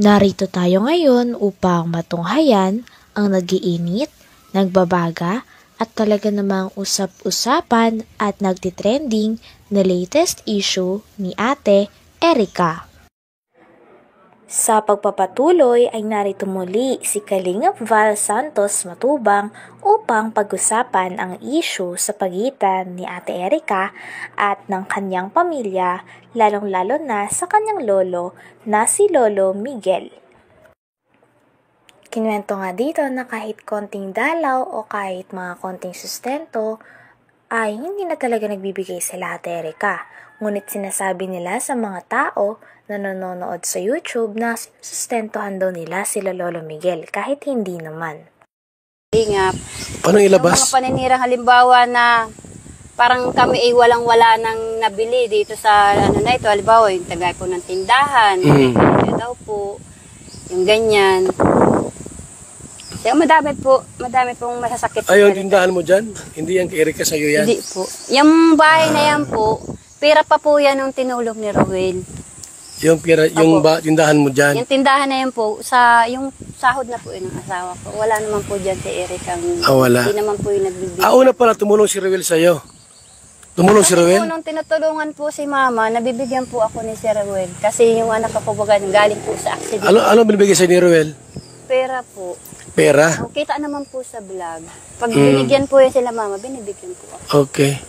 Narito tayo ngayon upang matunghayan ang nagiinit, nagbabaga at talaga namang usap-usapan at nagtitrending na latest issue ni Ate Erica. Sa pagpapatuloy ay narito muli si Kalingap Val Santos Matubang upang pag-usapan ang issue sa pagitan ni Ate Erica at ng kanyang pamilya, lalong-lalo na sa kanyang lolo na si Lolo Miguel. Kinuwento nga dito na kahit konting dalaw o kahit mga konting sustento ay hindi na talaga nagbibigay sila Ate Erica. Ngunit sinasabi nila sa mga tao na nanonood sa YouTube na sustentuhan daw nila sila Lolo Miguel kahit hindi naman. Nga, Paano ilabas? yung mga paninirang halimbawa na parang kami ay walang-wala nang nabili dito sa ano na ito, halimbawa yung tagay po ng tindahan, kaya daw po, yung ganyan. Kaya madami pong masasakit. Ay, yung tindahan mo dyan? Hindi yan kay Erica sa'yo yan? Hindi po. Yung bahay na yan po, pera pa po yan ng tinulog ni Rowel. Yung tindahan mo dyan? Yung tindahan na yan po, yung sahod na po yun ng asawa ko. Wala naman po dyan si Erica. Wala. Hindi naman po yung nagbibigay. Una pala tumulong si Rowel sa'yo? Tumulong si Rowel? Kasi nung tinutulungan po si Mama, nabibigyan po ako ni si Rowel. Kasi yung anak ko po galing po sa accident. Ano binibigay sa'yo ni Rowel? Pera po. Pera? Kita naman po sa vlog. Pag binigyan po yan sila Mama, binibigyan po ako. Okay.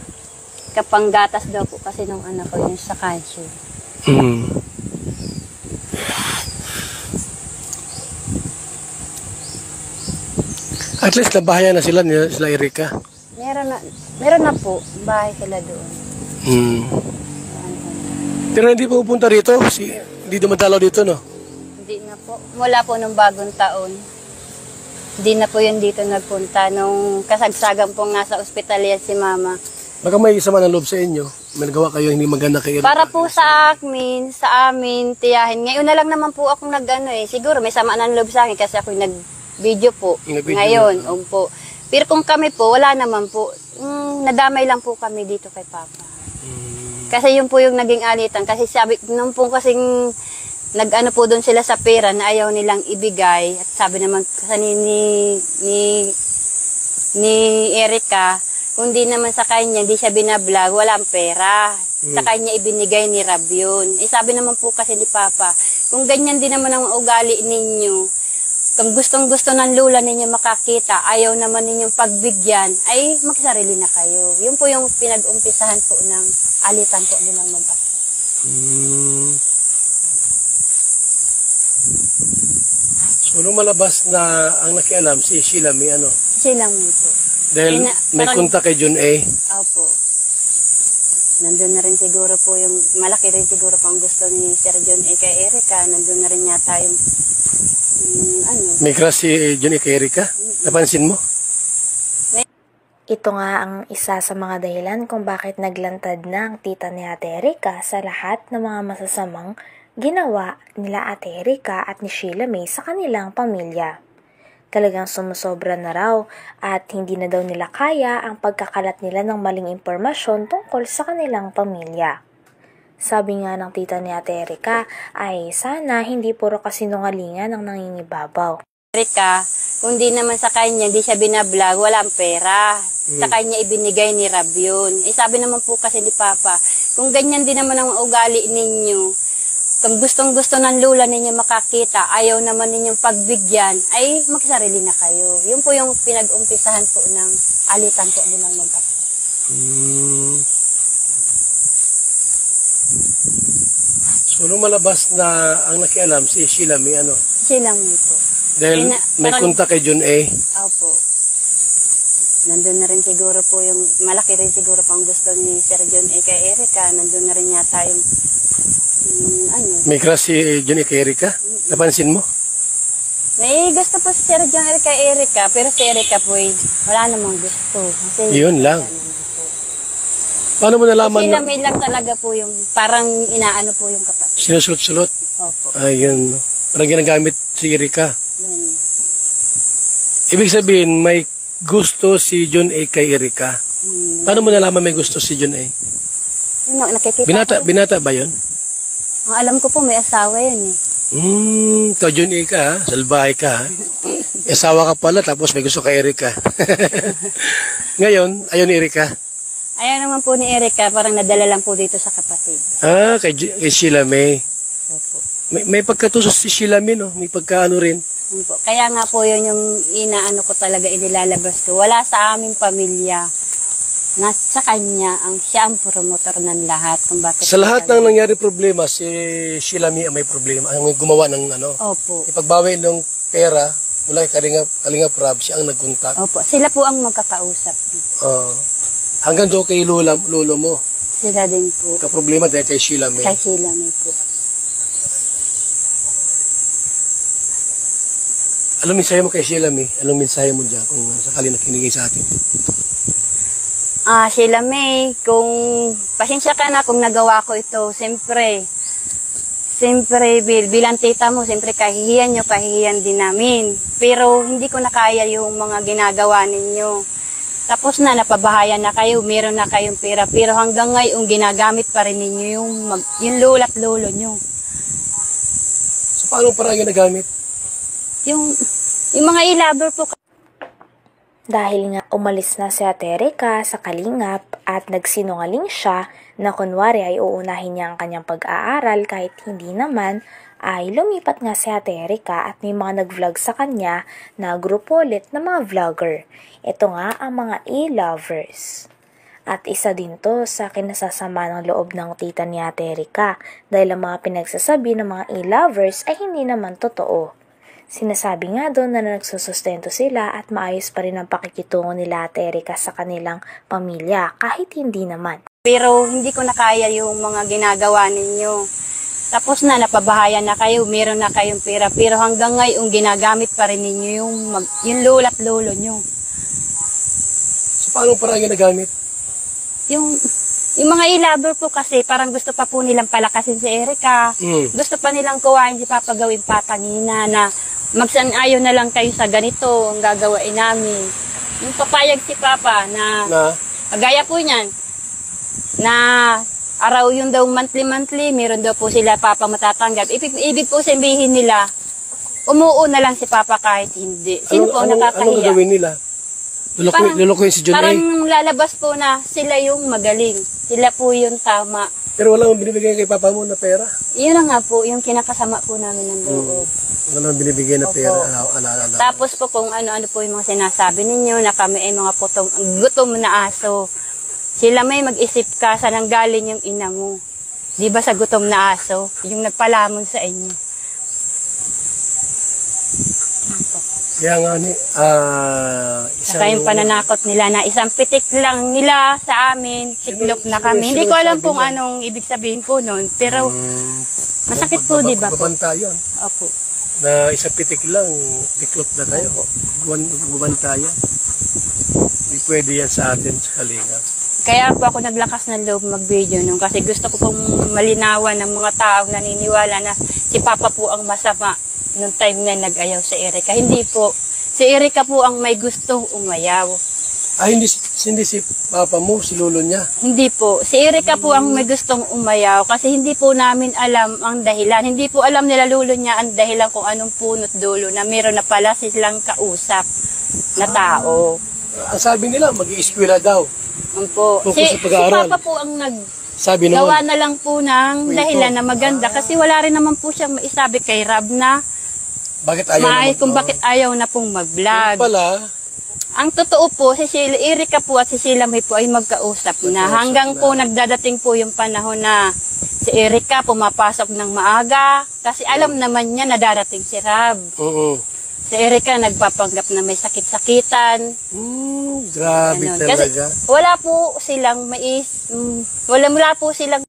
Kapanggatas daw po kasi nung anak ko yung sa cancer. At least nabahayan na sila Erica. Meron na po. Bahay sila doon. Pero hindi pupunta rito? Hindi dumadalaw dito, no? Hindi na po. Wala po nung bagong taon. Hindi na po yun dito nagpunta. Nung kasagsagan pong nasa ospital yan si Mama. Baka may sama ng loob sa inyo. May nagawa kayo hindi maganda kay Erica. Para po sa amin, tiyahin. Ngayon na lang naman po akong siguro may sama ng loob sa akin kasi ako nag-video po. Ngayon, po. Pero kung kami po, wala naman po. Nadamay lang po kami dito kay Papa. Kasi yun po yung naging alitan. Kasi nung po kasing nag-ano po doon sila sa pera na ayaw nilang ibigay. At sabi naman kasi ni Erica, kung di naman sa kanya, hindi siya binablog, walang pera. Sa kanya ibinigay ni Rab yun. Sabi naman po kasi ni Papa, kung ganyan din naman ang ugali ninyo, kung gustong-gusto ng lula ninyo makakita, ayaw naman ninyong pagbigyan, ay magsarili na kayo. Yun po yung pinag-umpisahan po ng alitan po nilang mag-ako. So, nung malabas na ang nakialam, si Sheila may ano? Silang may po. Dahil may kontak kay John A. Opo. Nandun na rin siguro po yung, malaki rin siguro po ang gusto ni Sir John A. kay Erica. Nandun na rin yata yung, May crush si John A. kay Erica? Napansin mo? Ito nga ang isa sa mga dahilan kung bakit naglantad na ang tita ni Ate Erica sa lahat ng mga masasamang ginawa nila Ate Erica at ni Sheila May sa kanilang pamilya. Talagang sumusobra na raw at hindi na daw nila kaya ang pagkakalat nila ng maling impormasyon tungkol sa kanilang pamilya. Sabi nga ng tita ni Ate Erica ay sana hindi puro kasinungalingan ang nangingibabaw. Erica, kung di naman sa kanya, di siya binablog, walang pera. Sa kanya ibinigay ni Rab yun. Sabi naman po kasi ni Papa, kung ganyan din naman ang ugali ninyo, kung gustong-gusto ng lula ninyo makakita, ayaw naman ninyong pagbigyan, ay magsarili na kayo. Yun po yung pinag-umpisahan po ng alitan po nilang mag-ako. So, nung malabas na ang nakialam, si Sheila may ano? Silang may po. Dahil may kontak kay John A. Opo. Nandun na rin siguro po yung, malaki rin siguro po ang gusto ni Sir John A. kay Erica. Nandun na rin yata yung, May crush si John A. kay Erica? Napansin mo? May gusto po si Sir John A. kay Erica, pero si Erica po wala namang gusto. Kasi yun lang. Paano mo nalaman na? May lang talaga po yung, parang inaano po yung kapatid. Sinusulot-sulot? Opo. Ayun. Parang ginagamit si Erica. Ibig sabihin, may gusto si John A. kay Erica. Paano mo nalaman may gusto si John A? Nakikita Binata ba yun? Ang alam ko po may asawa yan eh. Ikaw John A ka ha? Salbahe ka ha? Asawa ka pala tapos may gusto kay Erika. Ngayon, ayaw ni Erika. Ayaw naman po ni Erika, parang nadala lang po dito sa kapatid. Kay Sheila May. Opo. May pagkatusos si Sheila May, no? May pagkaano rin. Opo. Kaya nga po yun yung inaano ko talaga, inilalabas ko. Wala sa aming pamilya. Nasa kanya, siya ang promotor ng lahat. Kung bakit Sa lahat ng nangyari problema, si Sheila May ang may problema. Ang gumawa ng ano. Opo. Ipagbawi ng pera mula kay Kalinga Prab, siya ang nagkontak. Opo. Sila po ang magkakausap. Hanggang doon kay lolo mo. Sila din po. Kaproblema dahil kay Sheila May. Kay Sheila May po. Anong mensahe mo kay Sheila May? Anong mensahe mo dyan kung sakali nakinigay sa atin? Sheila May, kung pasensya ka na kung nagawa ko ito, siyempre bilang tita mo, siyempre kahihiyan din namin. Pero hindi ko na kaya yung mga ginagawa ninyo. Tapos na, napabahayan na kayo, meron na kayong pera. Pero hanggang ngayon, ginagamit pa rin ninyo yung lola at lolo nyo. So paano parang ginagamit? Yung mga i-lover po. Dahil nga umalis na si Ate Erika sa Kalingap at nagsinungaling siya na kunwari ay uunahin niya ang kanyang pag-aaral kahit hindi naman, ay lumipat nga si Ate Erika at may mga nag-vlog sa kanya na grupo ulit ng mga vlogger. Ito nga ang mga e-lovers. At isa din to sa kinasasama ng loob ng tita ni Ate Erika dahil ang mga pinagsasabi ng mga e-lovers ay hindi naman totoo. Sinasabi nga doon na nagsusustento sila at maayos pa rin ang pakikitungo nila Ate Erika sa kanilang pamilya kahit hindi naman. Pero hindi ko na kaya yung mga ginagawa ninyo. Tapos na, napabahayan na kayo, meron na kayong pera. Pero hanggang ngayon, ginagamit pa rin ninyo yung lola at lolo nyo. So paano parang ginagamit? Yung mga i-lover po kasi, parang gusto pa po nilang palakasin si Erika. Gusto pa nilang kuhain si Papa gawin patangina na magsan-ayon na lang kayo sa ganito, ang gagawain namin. Yung papayag si Papa na gaya po niyan, na araw yun daw monthly, meron daw po sila Papa matatanggap. Ibig po sabihin nila, umuo na lang si Papa kahit hindi. Sino po nakakahiya? Anong gagawin nila? Lulukuhin si John A? Parang lalabas po na sila yung magaling. Sila po yung tama. Pero wala mong binibigay kay Papa mo na pera? Iyon na nga po, yung kinakasama po namin ng loob. Wala mong binibigay na pera? Tapos po kung ano-ano po yung mga sinasabi ninyo na kami ay mga gutom na aso. Sila may mag-isip ka saan ang galing yung ina mo. Di ba sa gutom na aso? Yung nagpalamon sa inyo. Kaya nga ni, Saka yung pananakot nila na isang pitik lang nila sa amin, siklop na kami. Hindi ko alam kung anong ibig sabihin po nun, pero masakit po, di ba po? Babantayan. Opo. Na isang pitik lang, diklop na tayo. Babantayan. Hindi pwede yan sa atin sa Kalinga. Kaya po ako naglakas ng loob mag-video nung kasi gusto ko pong malinawan ng mga taong naniniwala na si Papa po ang masama nung time na nag-ayaw sa Erika. Hindi po. Si Erika po ang may gusto umayaw. Hindi si Papa mo, si lolo niya? Hindi po. Si Erika po ang may gustong umayaw kasi hindi po namin alam ang dahilan. Hindi po alam nila lolo niya ang dahilan kung anong punot dulo na meron na pala silang kausap na tao. Ang sabi nila, mag-i-eskwela daw. Po. Si Papa po ang gawa na lang po ng dahilan na maganda kasi wala rin naman po siyang maisabi kay Rab na bakit ayaw na pong mag-vlog. Pala, ang totoo po, si Erika po at si Sheila May po ay magkausap na hanggang po nagdadating po yung panahon na si Erika pumapasok ng maaga kasi alam naman niya na darating si Rab. Si Erika nagpapanggap na may sakit-sakitan. Grabe talaga. Kasi wala po silang wala po silang.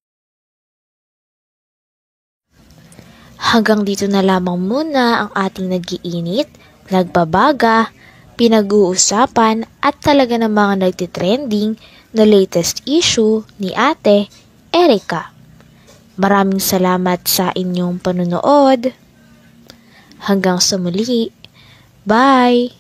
Hanggang dito na lamang muna ang ating nag-iinit, nagbabaga, pinag-uusapan at talaga ng mga nagtitrending na latest issue ni Ate Erika. Maraming salamat sa inyong panunood. Hanggang sa muli. Bye!